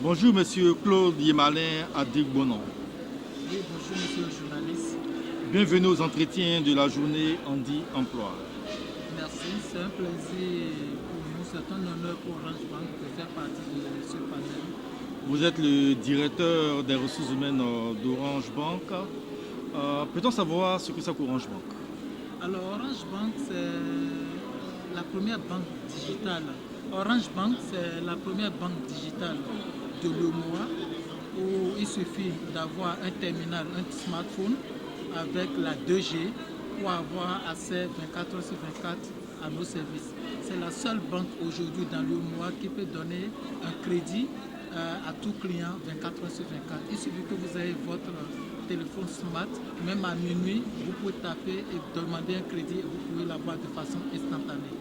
Bonjour, monsieur Claude Yemalin Adigbonon. Oui, bonjour monsieur le journaliste. Bienvenue aux entretiens de la journée Handi Emploi. Merci, c'est un plaisir pour nous, c'est un honneur pour Orange Bank de faire partie de ce panel. Vous êtes le directeur des ressources humaines d'Orange Bank. Peut-on savoir ce que c'est qu'Orange Bank? Alors Orange Bank, c'est la première banque digitale. Orange Bank, c'est la première banque digitale de l'UEMOA où il suffit d'avoir un terminal, un smartphone avec la 2G pour avoir accès 24 heures sur 24 à nos services. C'est la seule banque aujourd'hui dans l'UEMOA qui peut donner un crédit à tout client 24 heures sur 24. Il suffit que vous ayez votre téléphone smart, même à minuit, vous pouvez taper et demander un crédit et vous pouvez l'avoir de façon instantanée.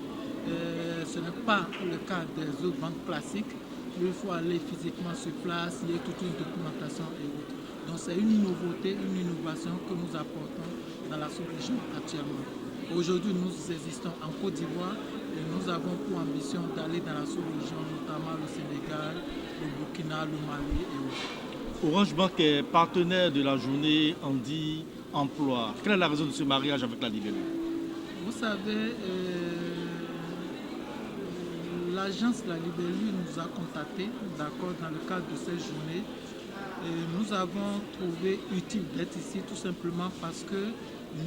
Ce n'est pas le cas des autres banques classiques où il faut aller physiquement sur place, il y a toute une documentation et autres. Donc c'est une nouveauté, une innovation que nous apportons dans la sous-région actuellement. Aujourd'hui, nous existons en Côte d'Ivoire et nous avons pour ambition d'aller dans la sous-région, notamment le Sénégal, le Burkina, le Mali et autres. Orange Bank est partenaire de la journée Handi Emploi. Quelle est la raison de ce mariage avec la Libellule? Vous savez, l'agence La Libellule nous a contactés, d'accord, dans le cadre de cette journée. Et nous avons trouvé utile d'être ici tout simplement parce que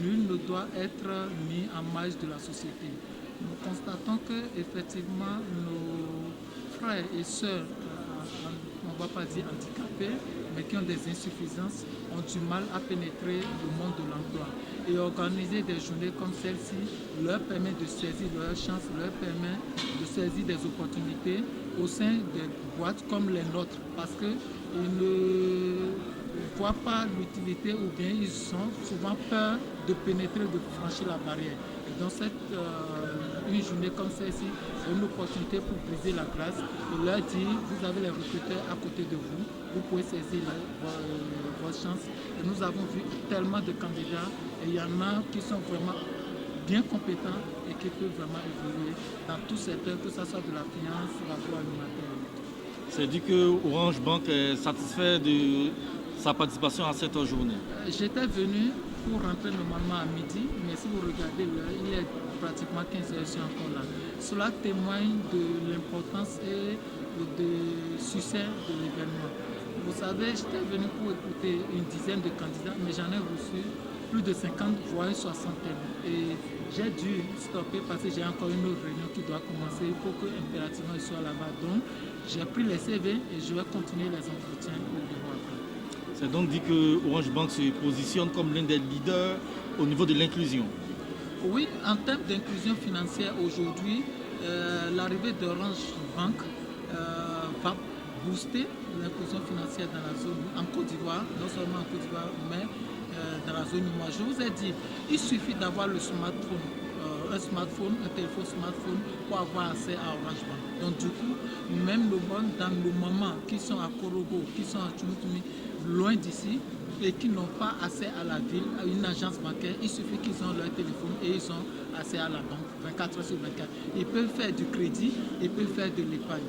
nul ne doit être mis en marge de la société. Nous constatons que effectivement nos frères et sœurs, on ne va pas dire handicapés, mais qui ont des insuffisances, ont du mal à pénétrer le monde de l'emploi. Et organiser des journées comme celle-ci leur permet de saisir leurs chances, leur permet de saisir des opportunités au sein des boîtes comme les nôtres, parce qu'ils ne voient pas l'utilité ou bien ils ont souvent peur de pénétrer, de franchir la barrière. Et donc une journée comme celle-ci, c'est une opportunité pour briser la glace et leur dire, vous avez les recruteurs à côté de vous, vous pouvez saisir vos chances. Et nous avons vu tellement de candidats et il y en a qui sont vraiment bien compétents et qui peuvent vraiment évoluer dans tout secteur, que ce soit de la finance, l'agroalimentaire. C'est dit que Orange Bank est satisfait de sa participation à cette journée. J'étais venu pour rentrer normalement à midi, mais si vous regardez l'heure, il est pratiquement 15 heures, je suis encore là. Cela témoigne de l'importance et du succès de l'événement. Vous savez, j'étais venu pour écouter une dizaine de candidats, mais j'en ai reçu plus de 50, voire une soixantaine. Et j'ai dû stopper parce que j'ai encore une autre réunion qui doit commencer. Il faut que impérativement je sois là-bas. Donc, j'ai pris les CV et je vais continuer les entretiens au bureau après. C'est donc dit que Orange Bank se positionne comme l'un des leaders au niveau de l'inclusion. Oui, en termes d'inclusion financière aujourd'hui, l'arrivée d'Orange Bank va booster l'inclusion financière dans la zone, en Côte d'Ivoire, non seulement en Côte d'Ivoire, mais dans la zone moi. Je vous ai dit, il suffit d'avoir le smartphone, un téléphone smartphone pour avoir accès à Orange Bank. Donc du coup, même dans nos mamans qui sont à Korogo, qui sont à Tchoumoutumi, loin d'ici, et qui n'ont pas accès à la ville, à une agence bancaire, il suffit qu'ils ont leur téléphone et ils ont accès à la banque 24 heures sur 24. Ils peuvent faire du crédit, ils peuvent faire de l'épargne.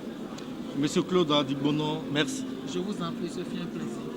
Monsieur Claude Adigbonon, merci. Je vous en prie, ce fut un plaisir.